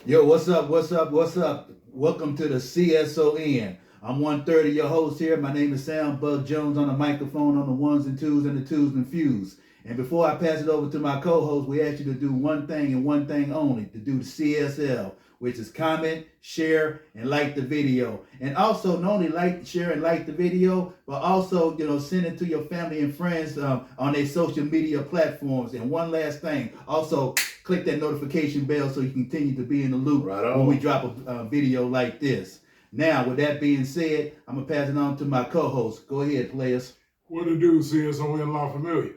Yo, what's up? What's up? What's up? Welcome to the CSON. I'm 130, your host here. My name is Sam Bug Jones on the microphone on the ones and twos and the twos and fews. And before I pass it over to my co-host, we ask you to do one thing and one thing only, to do the CSL, which is comment, share, and like the video. And also, not only like, share, and like the video, but also, send it to your family and friends on their social media platforms. And one last thing, also, click that notification bell so you continue to be in the loop when we drop a video like this. Now, with that being said, I'm going to pass it on to my co-host. Go ahead, players. What to do, CSON La Familia?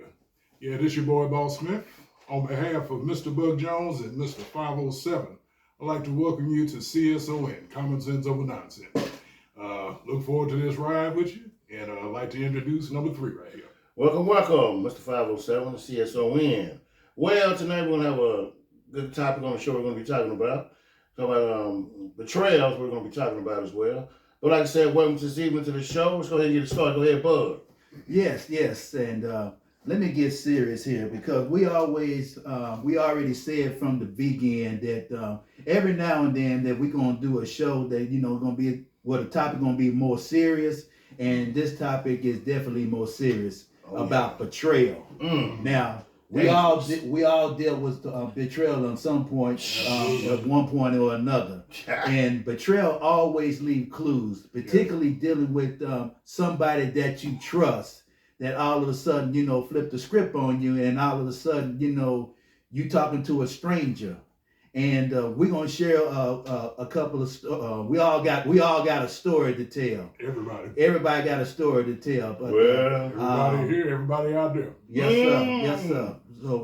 Yeah, this your boy, Boss Smith. On behalf of Mr. Bug Jones and Mr. 507, I'd like to welcome you to CSON, Common Sense Over Nonsense. Look forward to this ride with you, and I'd like to introduce number 3 right here. Welcome, Mr. 507, CSON. Well, tonight we're going to have a good topic on the show we're going to be talking about. Betrayals we're going to be talking about as well. But like I said, welcome this evening to the show. Let's go ahead and get it started. Go ahead, Bud. Yes, and let me get serious here because we already said from the beginning that every now and then that we're going to do a show that, going to be, the topic going to be more serious, and this topic is definitely more serious about betrayal. Now, we all dealt with betrayal on some point, at one point or another, and betrayal always leave clues, particularly dealing with somebody that you trust. That all of a sudden, flip the script on you, and all of a sudden, you talking to a stranger, and we're gonna share a couple of. We all got a story to tell. Everybody got a story to tell. But everybody here, everybody out there. Yes, sir. So,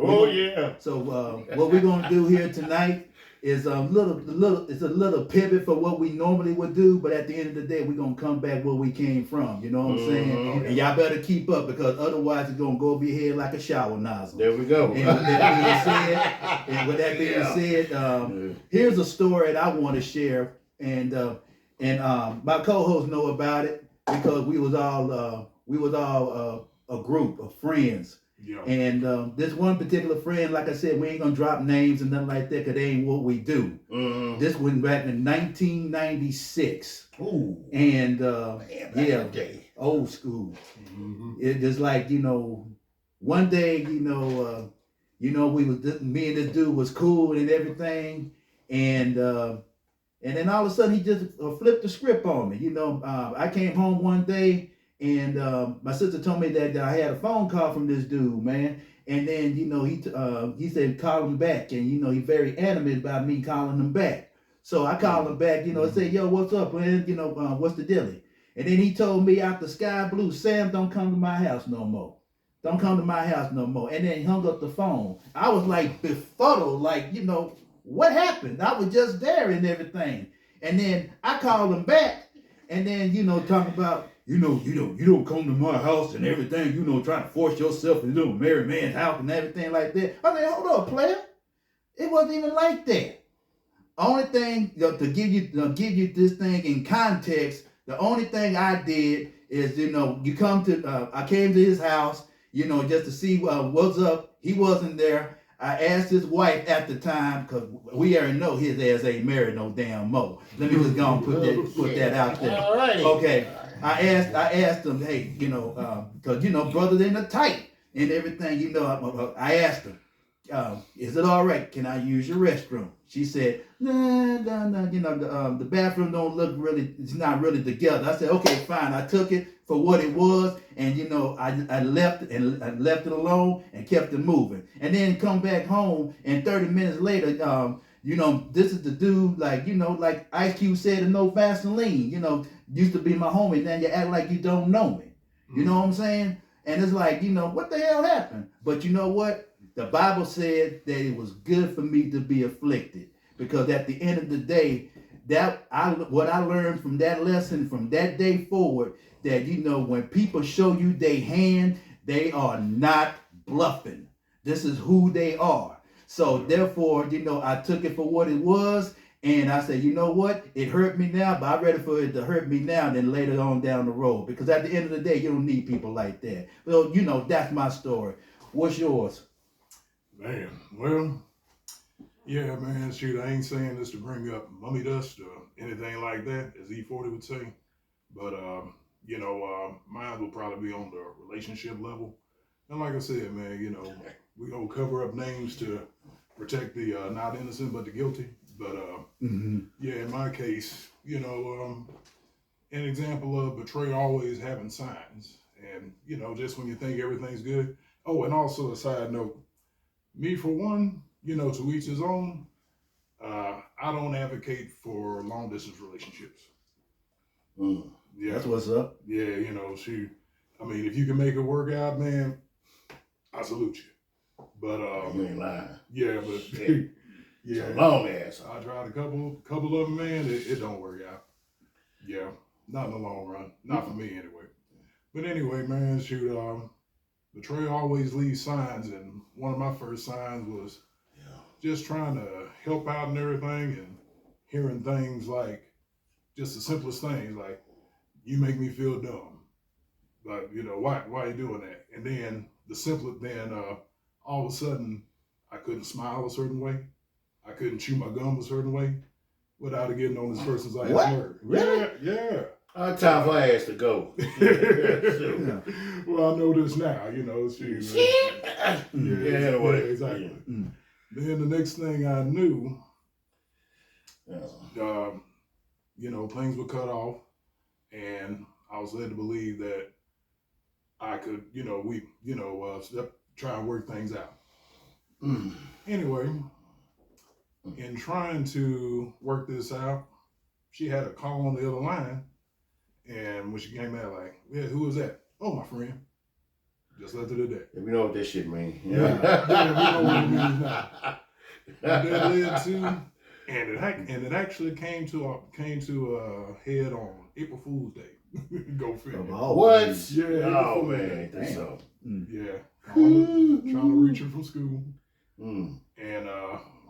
what we're gonna do here tonight is a little pivot for what we normally would do, but at the end of the day, we're gonna come back where we came from. You know what I'm saying? And y'all better keep up because otherwise it's gonna go over your head like a shower nozzle. There we go. And with that being said, here's a story that I want to share, and my co-hosts know about it because we was all a group of friends. Yeah. And this one particular friend, like I said, we ain't gonna drop names and nothing like that because they ain't what we do. This went back in 1996. Ooh. And old school. It just like, one day, me and this dude was cool and everything, and then all of a sudden he just flipped the script on me. I came home one day. And my sister told me that I had a phone call from this dude, man. And then, he said, call him back. And, he's very animated about me calling him back. So I called him back, I said, yo, what's up, man? What's the dealie? And then he told me out the sky blue, Sam, don't come to my house no more. Don't come to my house no more. And then he hung up the phone. I was like befuddled, like, what happened? I was just there and everything. And then I called him back. And then, talking about, you don't come to my house and everything, trying to force yourself into a married man's house and everything like that. I mean, hold up, player. It wasn't even like that. Only thing, to give you this thing in context, the only thing I did is, I came to his house, just to see what's up. He wasn't there. I asked his wife at the time, because we already know his ass ain't married no damn mo. Let me just go and put that out there. All right. Okay. I asked him, hey, because, brothers in the tight and everything, I asked him, is it all right? Can I use your restroom? She said, no, the bathroom don't look really, it's not really together. I said, okay, fine. I took it for what it was, and, I left it alone and kept it moving. And then come back home, and 30 minutes later, this is the dude, like Ice Cube said in No Vaseline, used to be my homie, then you act like you don't know me. You know what I'm saying? And it's like, what the hell happened? But you know what? The Bible said that it was good for me to be afflicted. Because at the end of the day, what I learned from that lesson, from that day forward, that, when people show you their hand, they are not bluffing. This is who they are. So therefore, I took it for what it was. And I said, you know what? It hurt me now, but I'd rather for it to hurt me now than later on down the road. Because at the end of the day, you don't need people like that. Well, that's my story. What's yours? Man, well, Yeah, man, shoot, I ain't saying this to bring up mummy dust or anything like that, as E40 would say. But, mine will probably be on the relationship level. And like I said, man, we gonna cover up names to protect the not innocent but the guilty. But, yeah, in my case, an example of betrayal always having signs. And, just when you think everything's good. Oh, and also a side note, me for one, to each his own. I don't advocate for long distance relationships. Yeah, That's what's up. Yeah, if you can make it work out, man, I salute you. But You ain't lying. yeah, but Shit. yeah, It's a long ass. I tried a couple of them, man. It don't work out. Yeah, not in the long run. Not for me anyway. But anyway, man, shoot, betrayal always leaves signs, and one of my first signs was just trying to help out and everything, and hearing things like just the simplest things like, "You make me feel dumb," but why are you doing that? And then all of a sudden, I couldn't smile a certain way, I couldn't chew my gum a certain way, without getting on this person's last nerve. Really? Yeah. Time for her ass to go. Yeah. Well, I know this now, Shit. Yeah, exactly. Yeah. Then the next thing I knew, things were cut off, and I was led to believe that I could, try and work things out. Anyway, in trying to work this out, she had a call on the other line, and when she came out, like, "Yeah, who was that?" "Oh, my friend." Just left it at that. Yeah, we know what that shit means. Yeah, we know what it means now. What that led to, and it actually came to a head on April Fool's Day. Go figure. What? Yeah. Oh man, that's so. Yeah. Trying to reach her from school, and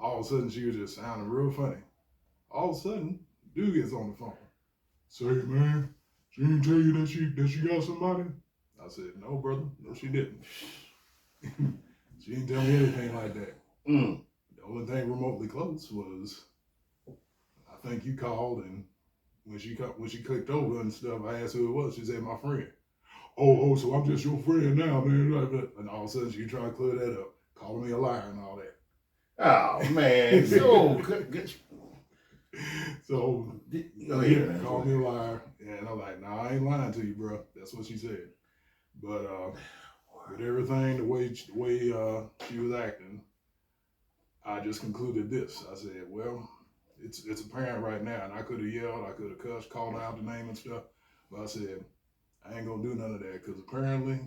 all of a sudden she was just sounding real funny. All of a sudden, dude gets on the phone. "Say, man, she didn't tell you that she got somebody?" I said, "No, brother. No, she didn't." She didn't tell me anything like that. The only thing remotely close was, I think you called, and when she clicked over and stuff, I asked who it was. She said, "My friend." Oh, so I'm just your friend now, man. And all of a sudden she tried to clear that up, calling me a liar and all that. Oh man, so good. So called me a liar, and I'm like, "Nah, I ain't lying to you, bro." That's what she said. But with everything, the way she was acting, I just concluded this. I said, well, it's apparent right now, and I could have yelled, I could have cussed, called out the name and stuff, but I said, I ain't gonna do none of that, because apparently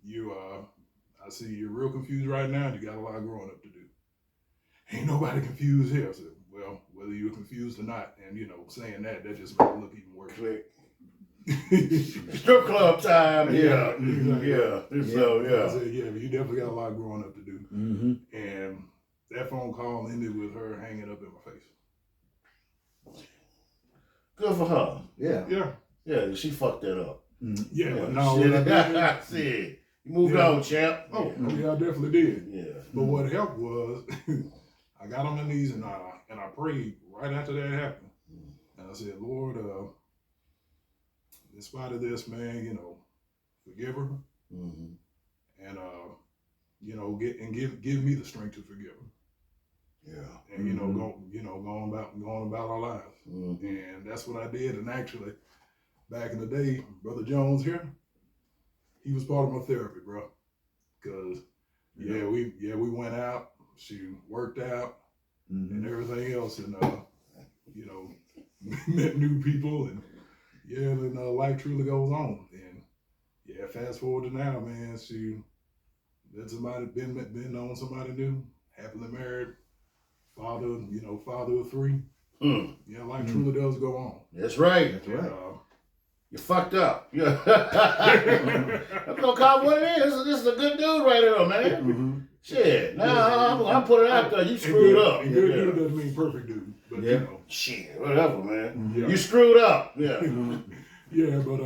I see you're real confused right now, and you got a lot of growing up to do. Ain't nobody confused here. I said, well, whether you're confused or not, and saying that just made it look even worse. Click. Strip club time. Yeah. Exactly. Yeah. So I said, yeah, but you definitely got a lot of growing up to do. And that phone call ended with her hanging up in my face. Good for her. Yeah. Yeah, she fucked that up. Yeah, but no, what I did, see, you moved on, champ. Oh, yeah, I definitely did. Yeah. But what helped was I got on my knees and I prayed right after that happened. And I said, Lord, in spite of this, man, forgive her. And give me the strength to forgive her. Yeah. And going about our lives. And that's what I did. And actually, back in the day, Brother Jones here, he was part of my therapy, bro. Cause we went out, she worked out, and everything else, and met new people, and life truly goes on. And fast forward to now, man, she met somebody, been on somebody new, happily married, father of 3. Yeah, life truly does go on. That's right. That's right. You fucked up. Yeah. I'm gonna call it what it is. This is a good dude right here, man. Shit. Now I'm put it out there. You screwed up. And good dude doesn't mean perfect dude, but Shit, whatever, man. Yeah. You screwed up. Yeah. Yeah, but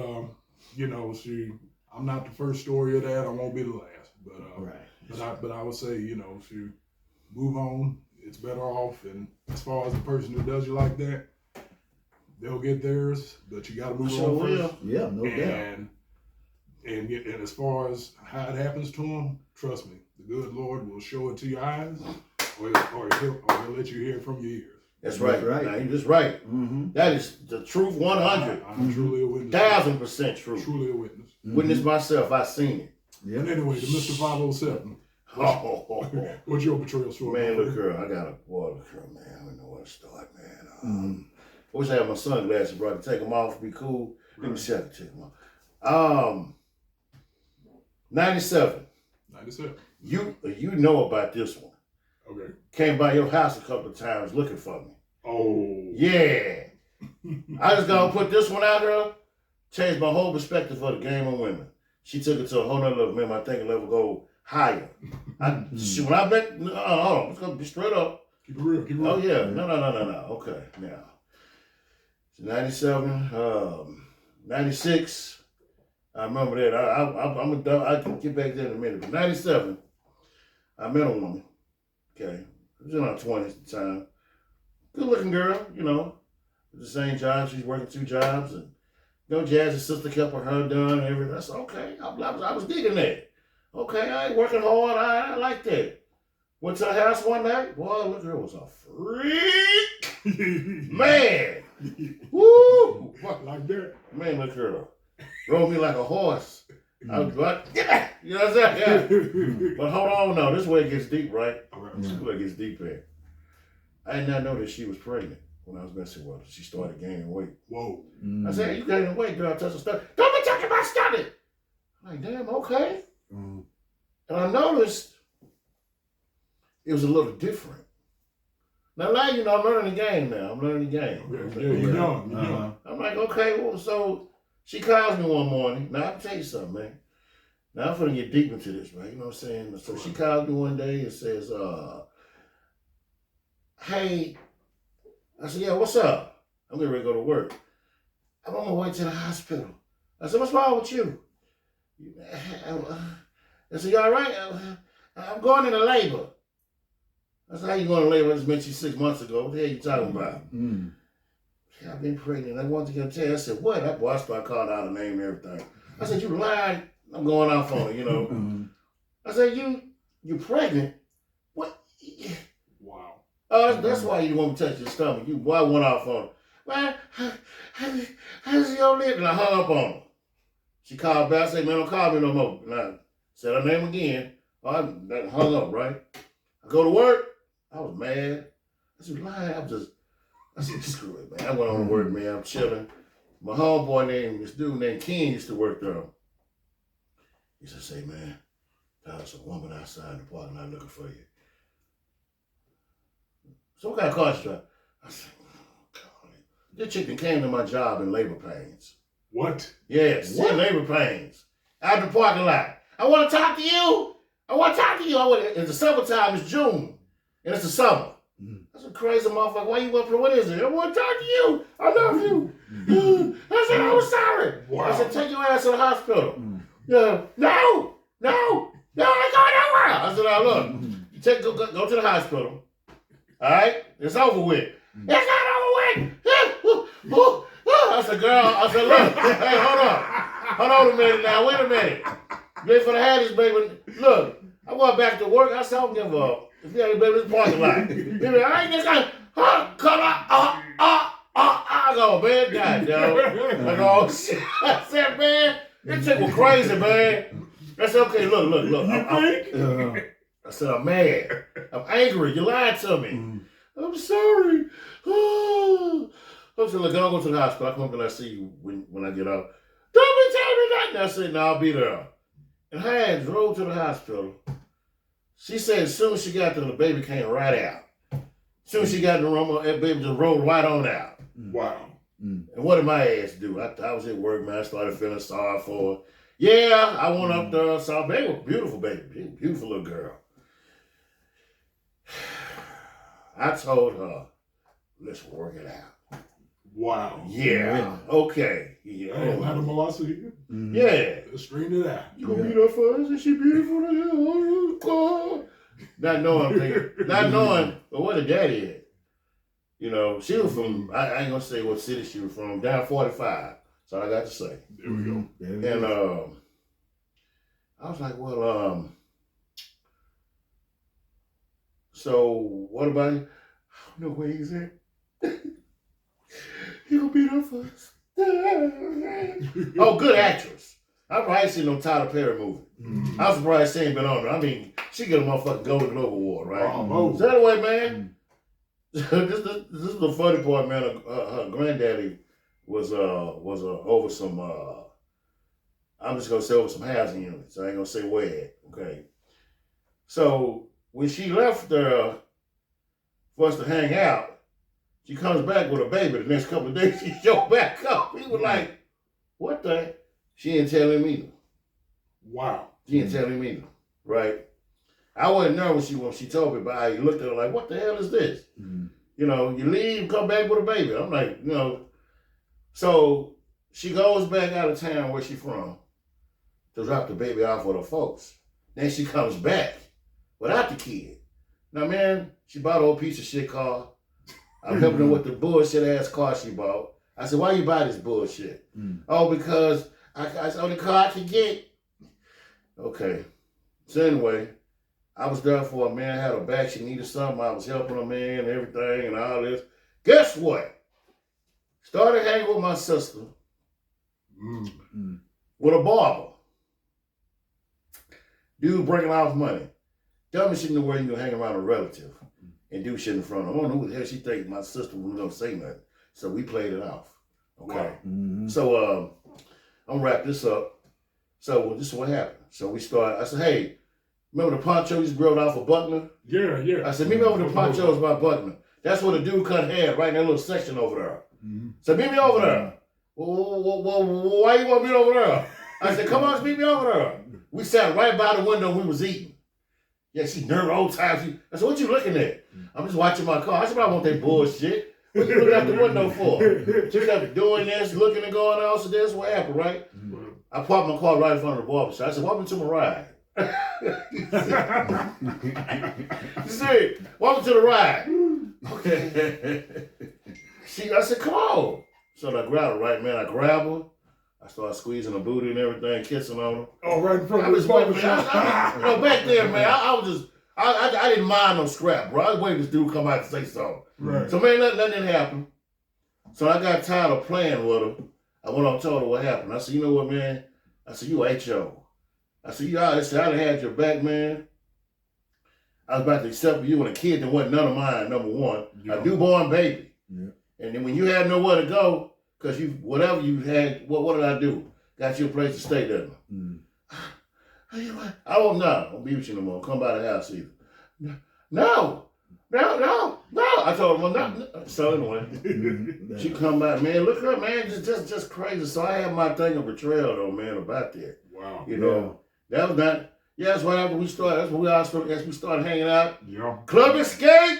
I'm not the first story of that. I won't be the last. But right. But I would say, she move on. it's better off. And as far as the person who does you like that, they'll get theirs, but you got to move on first. Yeah, no doubt. And as far as how it happens to them, trust me, the good Lord will show it to your eyes, or he'll let you hear it from your ears. That's right. Now, you're just right. Mm-hmm. That is the truth, 100. I'm truly a witness. 1,000% true. Truly a witness. Witness myself. I seen it. Yeah. And anyway, to Mr. 507. What's your betrayal story? Man, look here. I got a boy. Look here, man. I don't know where to start, man. I wish I had my sunglasses, bro. I could take them off, be cool. Let me see if I can take them off. 97. 97. You know about this one. Okay. Came by your house a couple of times looking for me. Oh. Yeah. I just gonna put this one out here. Changed my whole perspective for the game of women. She took it to a whole nother level. Remember, I think a level go higher. When I met, hold on, let's go be straight up. Keep it real. Keep it real. Oh yeah, no. Okay, now. 97, 96. I remember that. I can get back there in a minute. But 97, I met a woman. Okay, I was in our 20s at the time. Good looking girl, you know. The same job. She's working 2 jobs, and Jazzy's sister kept her hair done and everything. I said, okay. I was digging that. Okay, I ain't working hard. I like that. Went to her house one night. Boy, look, her was a freak. Man. Woo. Like that. Man, look, girl. Rode me like a horse. I was like, yeah. You know what I'm saying? Yeah. But hold on now. This way it gets deep, right? This is where it gets deep in. I did not know that she was pregnant when I was messing with her. She started gaining weight. Whoa. I said, hey, you gaining weight, girl. Touch her stomach. Don't be touching my stomach. I'm like, damn, okay. And I noticed it was a little different. Now, you know, I'm learning the game now. I'm learning the game. Okay. Yeah, you're young. I'm like, okay, well, so she calls me one morning. Now, I'll tell you something, man. Now, I'm going to get deep into this, right? You know what I'm saying? So she calls me one day and says, hey, I said, yeah, what's up? I'm getting ready to go to work. I'm on my way to the hospital. I said, what's wrong with you? I said, you all right? I'm going into labor. I said, how you going to labor? I just met you 6 months ago. What the hell you talking about? Yeah, I've been pregnant. I wanted to get a test. I said, what? That boy, I started calling out her name and everything. I said, you lied. I'm going off on her, you know. I said, you pregnant? What? Wow. Oh, that's why you want me to touch your stomach. You boy went off on her. Man, how's your lip? And I hung up on her. She called back. I said, man, don't call me no more. And I said her name again. I hung up, right? I go to work. I was mad. I said, lying. I said, screw it, man. I went on to work, man. I'm chilling. My homeboy this dude named King used to work there. He said, say, man, there's a woman outside in the parking lot looking for you. So what kind of car she drive? I said, oh, God. This chick that came to my job in labor pains. What? Yes, in labor pains. Out in the parking lot. I want to talk to you. It's the summertime. It's June. And it's the summer. That's a crazy motherfucker. Why you want to, what is it? I want to talk to you. I love you. I said, I'm sorry. Wow. I said, take your ass to the hospital. Yeah. No, I ain't going nowhere. I said, now look, go to the hospital. All right? It's over with. It's not over with. I said, girl, look, hey, hold on a minute now. Wait a minute. Ready for the haddies, baby. Look, I'm going back to work. I said, I don't give a if you ain't been in this parking lot. Baby, I ain't just gonna cut out. I go, man, God, yo. I go, shit. I said, man, this chick was crazy, man. I said, okay, look. I said, I'm mad. I'm angry. You lied to me. I'm sorry. I said, look, I'll go to the hospital. I come up and I see you when I get out. Don't be telling me nothing. I said, no, I'll be there. And I drove to the hospital. She said as soon as she got there, the baby came right out. As soon as she got in the room, that baby just rolled right on out. Wow. And what did my ass do? I was at work, man. I started feeling sorry for her. Yeah, I went up there, saw a baby. Beautiful baby. Beautiful little girl. I told her, let's work it out. Wow. Yeah. Okay. Yeah. Hey, Madam Velocity. Yeah. Let's straighten it out. You gonna meet her for us? Is she beautiful? Not knowing But where the daddy at? You know, she was from, I ain't gonna say what city she was from, down 45. That's all I got to say. There we go. And I was like, well, so what about him? I don't know where he's at. He gonna be there for us. Oh, good actress. I probably seen no Tyler Perry movie. Mm-hmm. I was surprised she ain't been on it. I mean, she get a motherfucking Golden Globe Award, right? Oh, So anyway, man, this is the funny part, man. Her granddaddy was over some. I'm just gonna say over some housing units. I ain't gonna say where. Okay. So when she left there for us to hang out, she comes back with a baby. The next couple of days, she showed back up. He was like, "What the?" She didn't tell him either. wow. She didn't tell him either. Right? I wasn't nervous when she told me, but I looked at her like, "What the hell is this?" You know, you leave, come back with a baby. I'm like, you know. So she goes back out of town where she from to drop the baby off with her folks. Then she comes back without the kid. Now, man, she bought an old piece of shit car. I'm helping her with the bullshit ass car she bought. I said, why you buy this bullshit? Oh, because it's the only car I can get. Okay. So anyway, I was there for her, man. I had her back. She needed something. I was helping her, man, and everything and all this. Guess what? Started hanging with my sister with a barber. Dude bringing off money. Tell me she knew where you gonna hang around a relative and do shit in front of her. I don't know who the hell she think my sister was gonna say nothing. So we played it off. Okay. So I'm gonna wrap this up. So this is what happened. So we started, I said, hey, remember the ponchos you grilled off of Buckner? Yeah. I said, meet me over the ponchos by Buckner. That's where the dude cut hair, right in that little section over there. So meet me over there. Well, why you want to meet over there? I said, come on, meet me over there. We sat right by the window we was eating. Yeah, she nervous old time. I said, what you looking at? I'm just watching my car. I said, I want that bullshit. What you looking out the window for? She kept doing this, looking and going on. So this what happened, right? I parked my car right in front of the barber shop. I said, welcome to my ride. She said, welcome to the ride. Okay. I said, come on. So I grabbed her, right, man. I grabbed her. I started squeezing her booty and everything, kissing on her. Oh, right in front I of was the waiting, barbershop. you know, back there, man, I was just, I didn't mind no scrap, bro. I was waiting for this dude to come out and say something. Right. So, man, nothing didn't happen. So I got tired of playing with her. I went on and told her what happened. I said, you know what, man? I said, you H.O. I said, I done had your back, man. I was about to accept you and a kid that wasn't none of mine, number one. A newborn baby. Yeah. And then when you had nowhere to go, because whatever you had, what did I do? Got you a place to stay, didn't I? I don't be with you no more. Come by the house either. No. I told her, well, no. So anyway, she come by, man, look at her, man, just crazy. So I had my thing of betrayal though, man, about that. Wow. You know, that was not, that's right after we started, that's when we started hanging out. Yeah. Club Escape,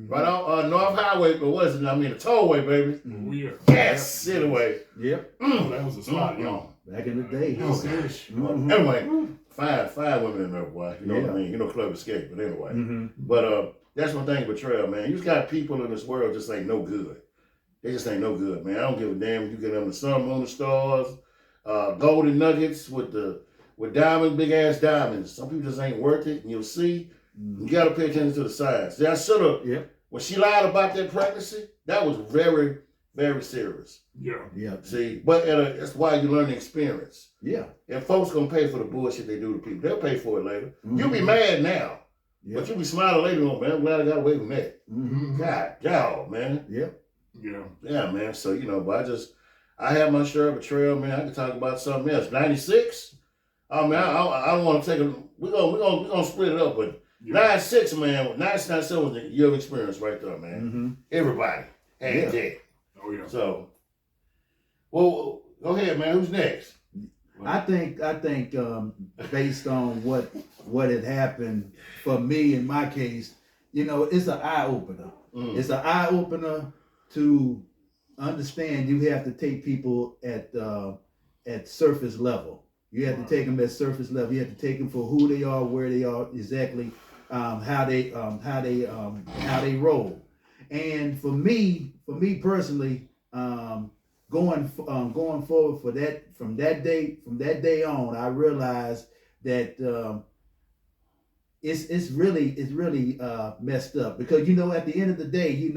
right on North Highway, but what is it? I mean, the tollway, baby. Oh, yeah. Yes, anyway. Yep. Oh, that was a spot, y'all. Back in the day. Anyway, five women in there, boy. You know what I mean? You know, Club Escape, but anyway. But that's one thing, betrayal, man. You just got people in this world just ain't no good. They just ain't no good, man. I don't give a damn if you get them the sun, moon, the stars, golden nuggets with diamonds, big ass diamonds. Some people just ain't worth it, and you'll see. You gotta pay attention to the signs. See, I should have. Yeah. When she lied about that pregnancy, that was very, very serious. Yeah. See, but that's why you learn the experience. Yeah. And folks gonna pay for the bullshit they do to people. They'll pay for it later. You'll be mad now, but you'll be smiling later on, man. I'm glad I got away from that. God, man. Yeah, man. So, you know, but I have my share of betrayal, man. I can talk about something else. 96. Oh man, I don't want to take we're gonna split it up, but 96, man, 97 was a year of experience right there, man. Everybody had that. Oh yeah. So, well, go ahead, man. Who's next? I think based on what had happened for me in my case, you know, it's an eye opener. It's an eye opener to understand you have to take people at surface level. You have to take them at surface level. You have to take them for who they are, where they are, exactly how they roll. And for me personally, going forward from that day on, I realized that it's really messed up, because at the end of the day,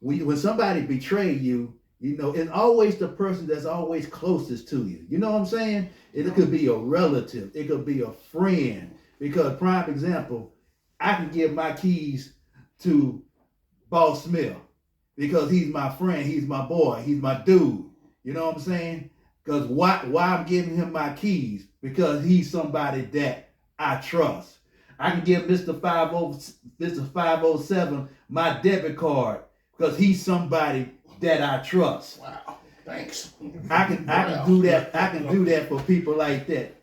when somebody betray you, it's always the person that's always closest to you. You know what I'm saying? It could be a relative, it could be a friend. Because prime example, I can give my keys to Boss Smith because he's my friend, he's my boy, he's my dude. You know what I'm saying? Because why I'm giving him my keys? Because he's somebody that I trust. I can give Mr. 507 my debit card because he's somebody that I trust. Wow. Thanks. I can do that. I can do that for people like that.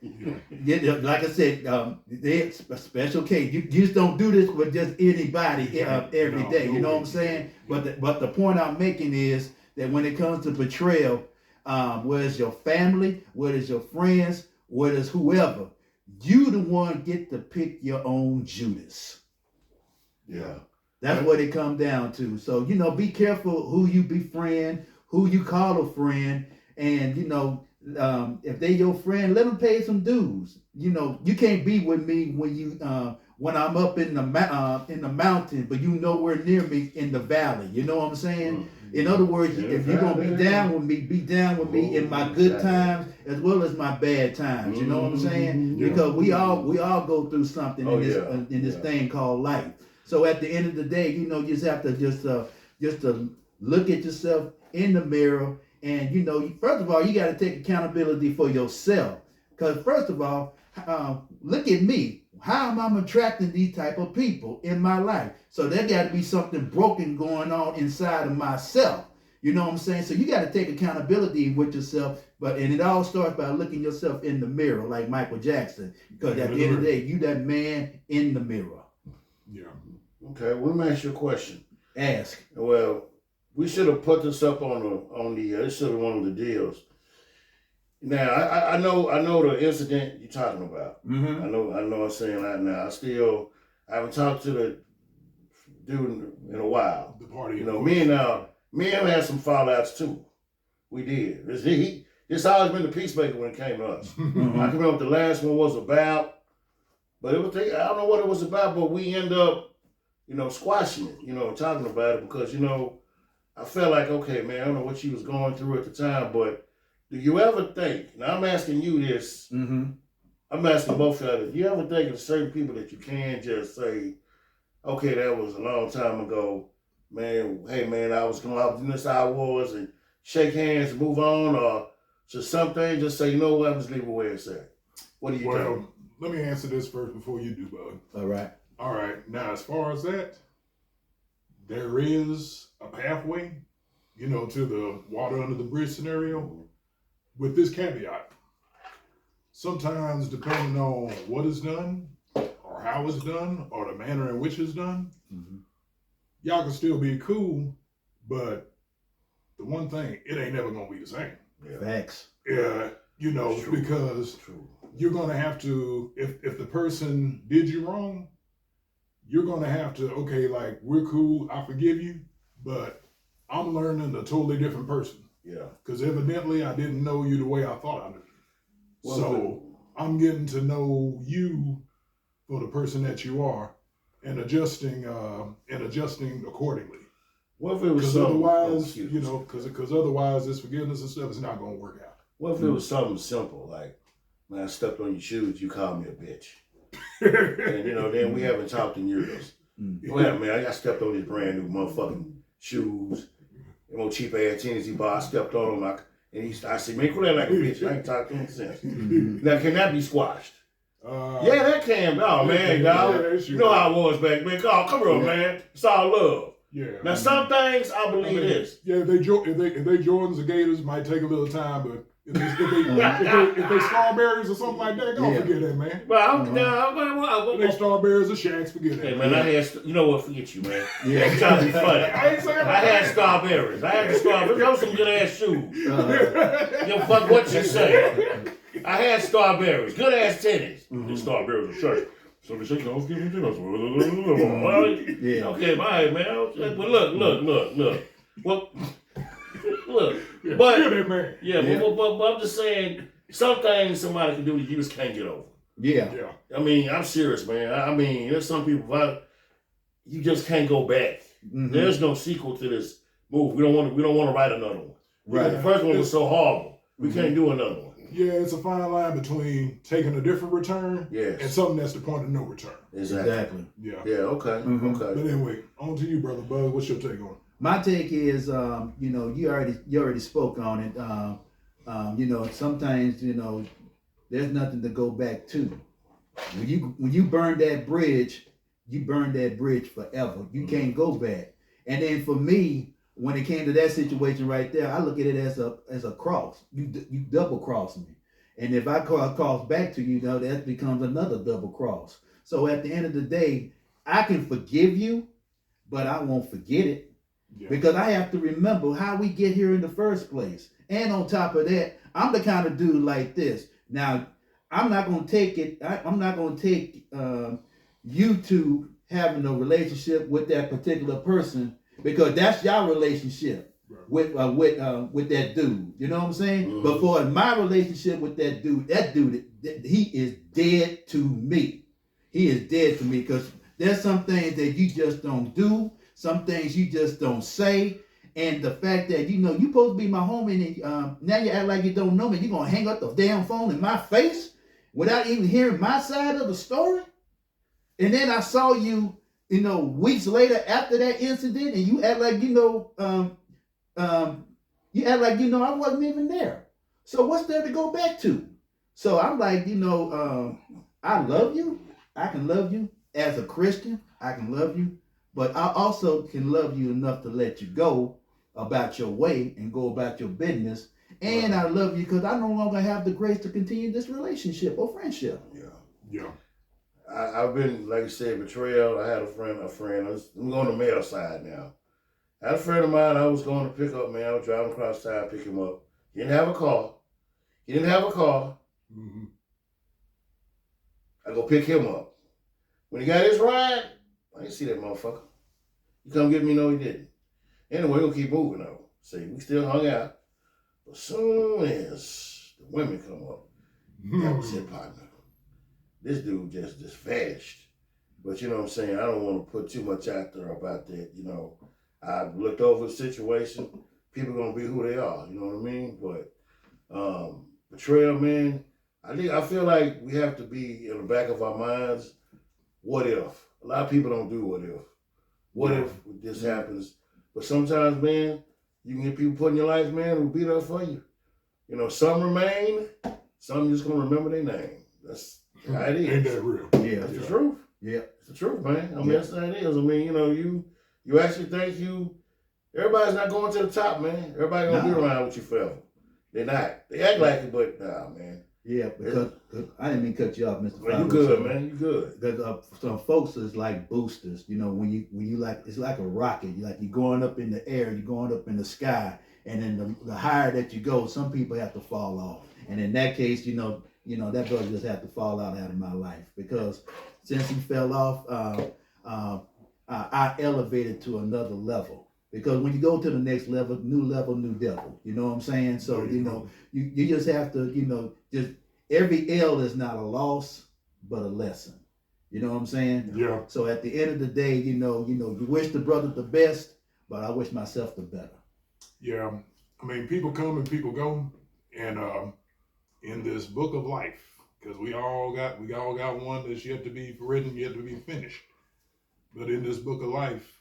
Like I said, they're a special case. You just don't do this with just anybody every day. You know what I'm saying? But the point I'm making is that when it comes to betrayal, whether it's your family, whether it's your friends, whether it's whoever, you the one get to pick your own Judas. Yeah. That's what it comes down to. So, be careful who you befriend, who you call a friend, and if they your friend, let them pay some dues. You can't be with me when I'm up in the mountain, but you nowhere near me in the valley. You know what I'm saying? In other words, if you're gonna be down with me, be down with me in my good times as well as my bad times. You know what I'm saying? Because we all go through something in this thing called life. So at the end of the day, you just have to just to look at yourself in the mirror, and first of all, you got to take accountability for yourself. Because first of all, look at me. How am I attracting these type of people in my life? So there got to be something broken going on inside of myself. You know what I'm saying? So you got to take accountability with yourself, and it all starts by looking yourself in the mirror, like Michael Jackson. Because at the end of the day, you that man in the mirror. Yeah. Okay, well, let me ask you a question. Ask. Well, we should have put this up on the this should have one of the deals. Now I know the incident you're talking about. Mm-hmm. I know I'm saying that now. I haven't talked to the dude in a while. The party. Me and him had some fallouts too. We did. It's always been the peacemaker when it came to us. Mm-hmm. I can remember what the last one was about, but I don't know what it was about, but we end up, squashing it, talking about it because, I felt like, okay, man, I don't know what she was going through at the time, but do you ever think, now I'm asking you this, I'm asking both of you, do you ever think of certain people that you can just say, okay, that was a long time ago, man, hey, man, I was going out, this how I was, and shake hands and move on, or just something, just say, you know what, I'm just leave it where it's at. What do you think? Let me answer this first before you do, bud. All right. Now, as far as that, there is a pathway, to the water under the bridge scenario, with this caveat. Sometimes, depending on what is done, or how it's done, or the manner in which it's done, y'all can still be cool, but the one thing, it ain't never gonna be the same. Yeah. Facts. Yeah, because you're gonna have to, if the person did you wrong, you're gonna have to, okay, like, we're cool, I forgive you, but I'm learning a totally different person. Yeah. Because evidently I didn't know you the way I thought I knew you. So I'm getting to know you for the person that you are and adjusting accordingly. What if it was Because something, otherwise, because otherwise this forgiveness and stuff is not gonna work out. What if it was something simple, like, man, I stepped on your shoes, you called me a bitch. And then we haven't talked in years. Well, man, I got stepped on these brand new motherfucking shoes. Them old cheap ass tennis he bought, I stepped on them, I said, man, quit that like a bitch. I ain't talked to him since. Now, can that be squashed? Yeah, that can. Oh, man, dog. You know how I was back, man. Come on, man. It's all love. Yeah. Now, some things, I believe this. Yeah, if they Jordans or Gators, might take a little time, but if they strawberries or something like that, don't forget that, man. But If they strawberries or Shacks, forget that. Hey, man, I had, forget you, man. Yeah, it's trying to be funny. I had strawberries. Those some good ass shoes. Yo, fuck what you say. I had strawberries. Good ass tennis. The strawberries were shirt. So the shit goes, give me to Yeah. Okay, bye, man. But look. Well, look. Yeah, But feel that man. yeah, Yeah. but I'm just saying, some things somebody can do that you just can't get over. Yeah. Yeah. I mean, I'm serious, man. I mean, there's some people you just can't go back. Mhm. There's no sequel to this movie. We don't want to write another one. Because Right. the first one was so horrible. We can't do another one. Yeah, it's a fine line between taking a different return Yes. and something that's the point of no return. Exactly. Yeah. Yeah, okay. Mhm. Okay. But anyway, on to you, Brother Bud. What's your take on it? My take is, you know, you already spoke on it. You know, sometimes, you know, there's nothing to go back to. When you burn that bridge, you burn that bridge forever. You can't go back. And then for me, when it came to that situation right there, I look at it as a cross. You double cross me, and if I cross back to you, know that becomes another double cross. So at the end of the day, I can forgive you, but I won't forget it. Yeah. Because I have to remember how we get here in the first place. And on top of that, I'm the kind of dude like this. Now, I'm not going to take it. I'm not going to take you to having a relationship with that particular person because that's your relationship with that dude. You know what I'm saying? Mhm. But for my relationship with that dude, he is dead to me. He is dead to me because there's some things that you just don't do. Some things you just don't say. And the fact that, you know, you supposed to be my homie and now you act like you don't know me. You're going to hang up the damn phone in my face without even hearing my side of the story. And then I saw you, you know, weeks later after that incident and you act like, you know, I wasn't even there. So what's there to go back to? So I'm like, you know, I love you. I can love you as a Christian. I can love you. But I also can love you enough to let you go about your way and go about your business. And I love you because I no longer have the grace to continue this relationship or friendship. Yeah. I've been, like you said, betrayal. I had a friend. I'm on the male side now. I had a friend of mine I was going to pick up, man. I was driving across town, pick him up. He didn't have a car. Mm-hmm. I go pick him up. When he got his ride, I didn't see that motherfucker. He come get me? No, he didn't. Anyway, we're going to keep moving, though. See, we still hung out. But soon as the women come up, that was it, partner. This dude just vanished. But you know what I'm saying? I don't want to put too much out there about that. You know, I've looked over the situation. People are going to be who they are. You know what I mean? But betrayal, man, I feel like we have to be in the back of our minds, what if? A lot of people don't do what if. What if this happens? But sometimes, man, you can get people put in your life, man, who be there for you. You know, some remain, some just going to remember their name. That's how it is. Ain't that real? Yeah. That's the truth. Yeah. It's the truth, man. I mean, that's how it is. I mean, you know, you actually think everybody's not going to the top, man. Everybody going to be around with you forever. They're not. They act like it, but nah, man. Yeah, because I didn't mean to cut you off, Mr. Well, you good, man. You good. Because some folks is like boosters. You know, when you like, it's like a rocket. You're going up in the air, you're going up in the sky, and then the higher that you go, some people have to fall off. And in that case, you know that brother just had to fall out of my life because since he fell off, I elevated to another level. Because when you go to the next level, new devil. You know what I'm saying? So, you know, you just have to, you know, just every L is not a loss, but a lesson. You know what I'm saying? Yeah. So at the end of the day, you wish the brother the best, but I wish myself the better. Yeah. I mean, people come and people go. And in this book of life, because we all got one that's yet to be written, yet to be finished. But in this book of life,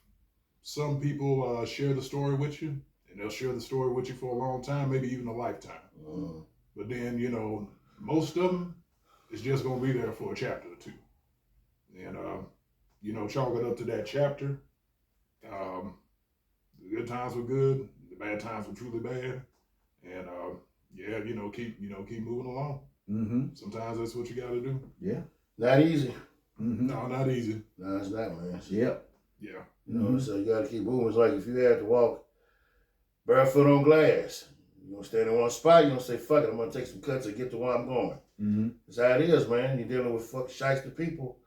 some people share the story with you, and they'll share the story with you for a long time, maybe even a lifetime. But then, you know, most of them is just going to be there for a chapter or two. And, you know, chalk it up to that chapter. The good times were good, the bad times were truly bad. And, yeah, keep moving along. Mm-hmm. Sometimes that's what you got to do. Yeah. Not easy. Mm-hmm. No, not easy. No, it's not, man. Yep. Yeah. You know, so you got to keep moving. It's like if you had to walk barefoot on glass, you're going to stand in one spot, you're going to say, fuck it, I'm going to take some cuts and get to where I'm going. Mm-hmm. That's how it is, man. You're dealing with fucking shyster people.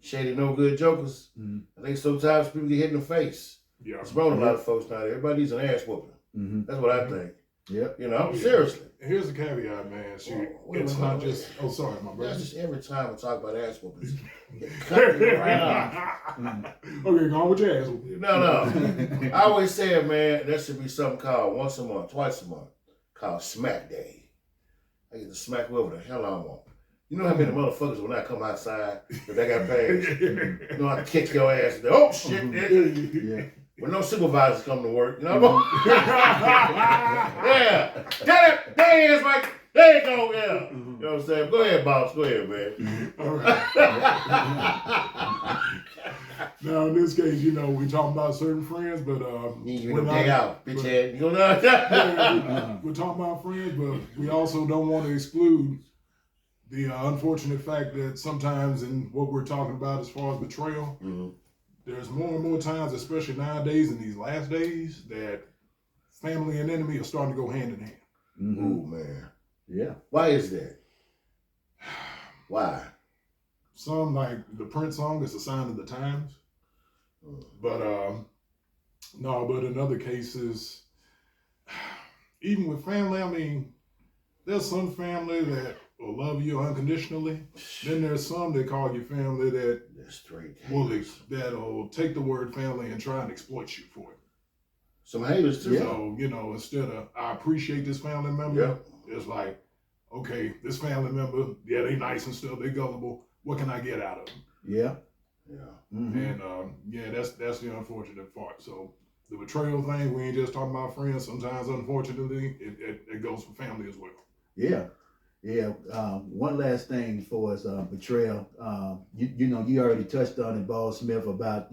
shady, no good jokers. Mm-hmm. I think sometimes people get hit in the face. Yeah. It's wrong with a lot of folks now. Everybody needs an ass whooping. Mm-hmm. That's what I think. Yep. You know, seriously. Here's the caveat, man. It's not just. Oh, sorry, my brother. That's just every time I talk about ass whoopings. It cut me right off. Okay, go on with your ass whooping. No. I always say, man, there should be something called once a month, twice a month, called Smack Day. I get to smack whoever the hell I want. You know how many motherfuckers when I come outside that they got paid? You know I kick your ass. Oh shit, nigga. Yeah. When no supervisors come to work, you know what I'm saying? Yeah. Get it. There he is, Mike. There you go, yeah. You know what I'm saying? Go ahead, boss. Go ahead, man. All right. Now, in this case, you know, we talking about certain friends, but You know, day out, bitch head. You know we're talking about friends, but we also don't want to exclude the unfortunate fact that sometimes in what we're talking about as far as betrayal, there's more and more times, especially nowadays in these last days, that family and enemy are starting to go hand in hand. Oh, man. Yeah. Why is that? Why? Some, like the Prince song, is a sign of the times. But but in other cases, even with family, I mean, there's some family that will love you unconditionally. Then there's some that call you family that that'll take the word family and try and exploit you for it. Some haters too. So, you know, instead of I appreciate this family member, it's like, okay, this family member, yeah, they nice and stuff, they gullible. What can I get out of them? Yeah. And that's the unfortunate part. So the betrayal thing, we ain't just talking about friends. Sometimes, unfortunately, it goes for family as well. Yeah. One last thing for us, betrayal. You know, you already touched on it, Ball Smith, about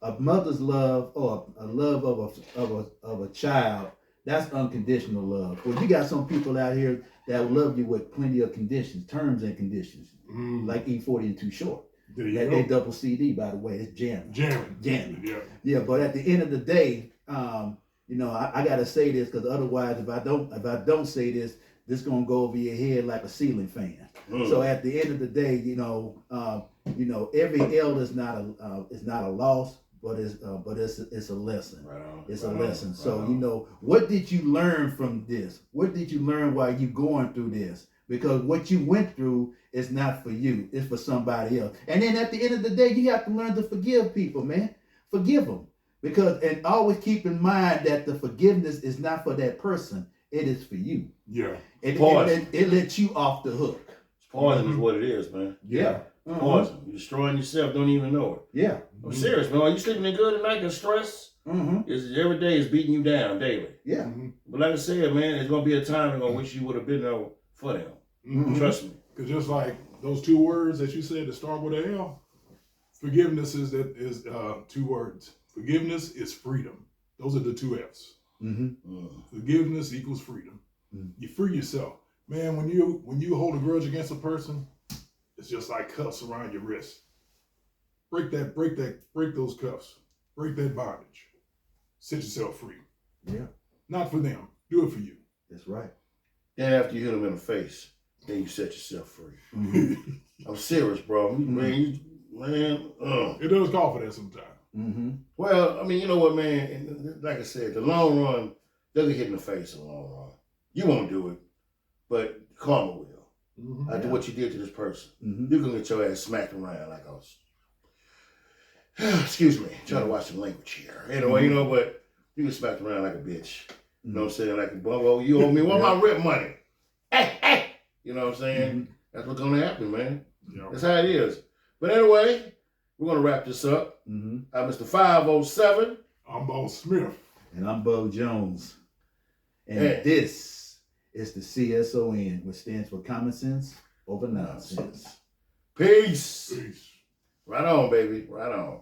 a mother's love or a love of a child. That's unconditional love. Well, you got some people out here that will love you with plenty of conditions, terms and conditions, like E40 and Too Short. That double CD, by the way, it's jamming. Yeah. But at the end of the day, you know, I gotta say this because otherwise, if I don't say this, this gonna go over your head like a ceiling fan. So at the end of the day, you know, every L is not a loss, but it's a lesson. It's a lesson. So you know, what did you learn from this? What did you learn while you going through this? Because what you went through is not for you; it's for somebody else. And then at the end of the day, you have to learn to forgive people, man. Forgive them, and always keep in mind that the forgiveness is not for that person; it is for you. Yeah. It lets you off the hook. It's poison is what it is, man. Yeah. Poison. You're destroying yourself, don't even know it. Yeah. I'm serious, man. Are you sleeping in good at night and stress? Every day is beating you down daily. Yeah. But like I said, man, there's gonna be a time they're gonna wish you would have been there for them. Trust me. Because just like those two words that you said that start with a L, forgiveness is two words. Forgiveness is freedom. Those are the two F's. Forgiveness equals freedom. You free yourself, man. When you hold a grudge against a person, it's just like cuffs around your wrist. Break those cuffs. Break that bondage. Set yourself free. Yeah. Not for them. Do it for you. That's right. Then after you hit them in the face, then you set yourself free. I'm serious, bro. It does call for that sometimes. Well, I mean, you know what, man? And like I said, the long run, they'll get hit in the face in the long run. You won't do it, but karma will. After what you did to this person, you can get your ass smacked around like I was. Excuse me, trying to watch some language here. Anyway, you know, but you get smacked around like a bitch. You know what I'm saying? Like a bum. You owe me my rent money. Hey. You know what I'm saying? That's what's gonna happen, man. That's how it is. But anyway, we're gonna wrap this up. Mr. 507. I'm Bo Smith. And I'm Bo Jones. And this is the CSON, which stands for Common Sense Over Nonsense. Peace. Right on, baby. Right on.